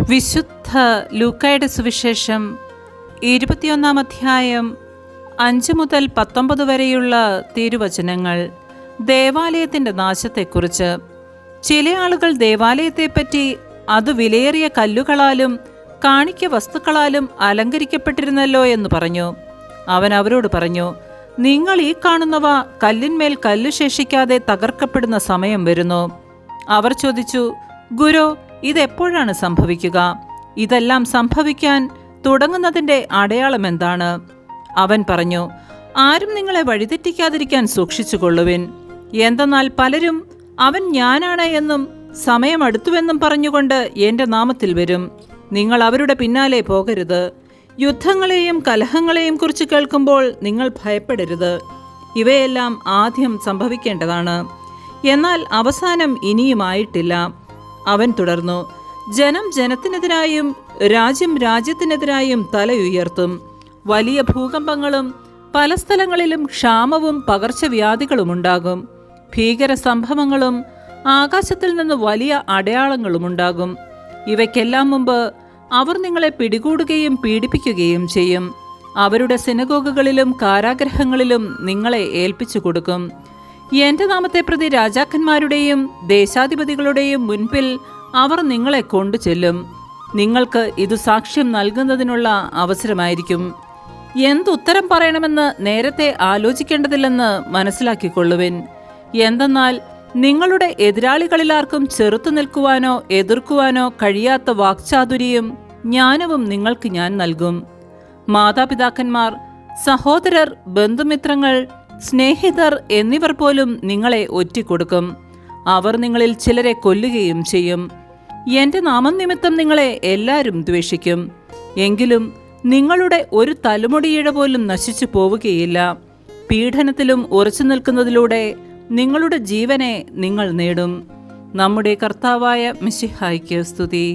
വിശുദ്ധ ലൂക്കായുടെ സുവിശേഷം 21 അധ്യായം 5 മുതൽ 19 വരെയുള്ള തിരുവചനങ്ങൾ. ദേവാലയത്തിൻ്റെ നാശത്തെക്കുറിച്ച്. ചില ആളുകൾ ദേവാലയത്തെപ്പറ്റി അത് വിലയേറിയ കല്ലുകളാലും കാണിക്ക വസ്തുക്കളാലും അലങ്കരിക്കപ്പെട്ടിരുന്നല്ലോ എന്ന് പറഞ്ഞു. അവൻ അവരോട് പറഞ്ഞു, നിങ്ങൾ ഈ കാണുന്നവ കല്ലിന്മേൽ കല്ലു ശേഷിക്കാതെ തകർക്കപ്പെടുന്ന സമയം വരുന്നു. അവർ ചോദിച്ചു, ഗുരു, ഇതെപ്പോഴാണ് സംഭവിക്കുക? ഇതെല്ലാം സംഭവിക്കാൻ തുടങ്ങുന്നതിൻ്റെ അടയാളം എന്താണ്? അവൻ പറഞ്ഞു, ആരും നിങ്ങളെ വഴിതെറ്റിക്കാതിരിക്കാൻ സൂക്ഷിച്ചുകൊള്ളുവിൻ. എന്തെന്നാൽ പലരും അവൻ ഞാനാണ് എന്നും സമയം അടുത്തുവെന്നും പറഞ്ഞുകൊണ്ട് എൻ്റെ നാമത്തിൽ വരും. നിങ്ങൾ അവരുടെ പിന്നാലെ പോകരുത്. യുദ്ധങ്ങളെയും കലഹങ്ങളെയും കുറിച്ച് കേൾക്കുമ്പോൾ നിങ്ങൾ ഭയപ്പെടരുത്. ഇവയെല്ലാം ആദ്യം സംഭവിക്കേണ്ടതാണ്, എന്നാൽ അവസാനം ഇനിയുമായിട്ടില്ല. അവൻ തുടർന്നു, ജനം ജനത്തിനെതിരായും രാജ്യം രാജ്യത്തിനെതിരായും തലയുയർത്തും. വലിയ ഭൂകമ്പങ്ങളും പല സ്ഥലങ്ങളിലും ക്ഷാമവും പകർച്ചവ്യാധികളും ഉണ്ടാകും. ഭീകര സംഭവങ്ങളും ആകാശത്തിൽ നിന്ന് വലിയ അടയാളങ്ങളുമുണ്ടാകും. ഇവയ്ക്കെല്ലാം മുമ്പ് അവർ നിങ്ങളെ പിടികൂടുകയും പീഡിപ്പിക്കുകയും ചെയ്യും. അവരുടെ സിനഗോഗുകളിലും കാരാഗൃഹങ്ങളിലും നിങ്ങളെ ഏൽപ്പിച്ചു കൊടുക്കും. എൻ്റെ നാമത്തെ പ്രതി രാജാക്കന്മാരുടെയും ദേശാധിപതികളുടെയും മുൻപിൽ അവർ നിങ്ങളെ കൊണ്ടു ചെല്ലും. നിങ്ങൾക്ക് ഇത് സാക്ഷ്യം നൽകുന്നതിനുള്ള അവസരമായിരിക്കും. എന്തുത്തരം പറയണമെന്ന് നേരത്തെ ആലോചിക്കേണ്ടതില്ലെന്ന് മനസ്സിലാക്കിക്കൊള്ളുവിൻ. എന്തെന്നാൽ നിങ്ങളുടെ എതിരാളികളിലാർക്കും ചെറുത്തു നിൽക്കുവാനോ എതിർക്കുവാനോ കഴിയാത്ത വാക്ചാതുരിയും ജ്ഞാനവും നിങ്ങൾക്ക് ഞാൻ നൽകും. മാതാപിതാക്കന്മാർ, സഹോദരർ, ബന്ധുമിത്രങ്ങൾ, സ്നേഹിതർ എന്നിവർ പോലും നിങ്ങളെ ഒറ്റിക്കൊടുക്കും. അവർ നിങ്ങളിൽ ചിലരെ കൊല്ലുകയും ചെയ്യും. എൻ്റെ നാമനിമിത്തം നിങ്ങളെ എല്ലാവരും ദ്വേഷിക്കും. എങ്കിലും നിങ്ങളുടെ ഒരു തലമുടിയിഴ പോലും നശിച്ചു പോവുകയില്ല. പീഡനത്തിലും ഉറച്ചു നിൽക്കുന്നതിലൂടെ നിങ്ങളുടെ ജീവനെ നിങ്ങൾ നേടും. നമ്മുടെ കർത്താവായ മിശിഹായ്ക്ക് സ്തുതി.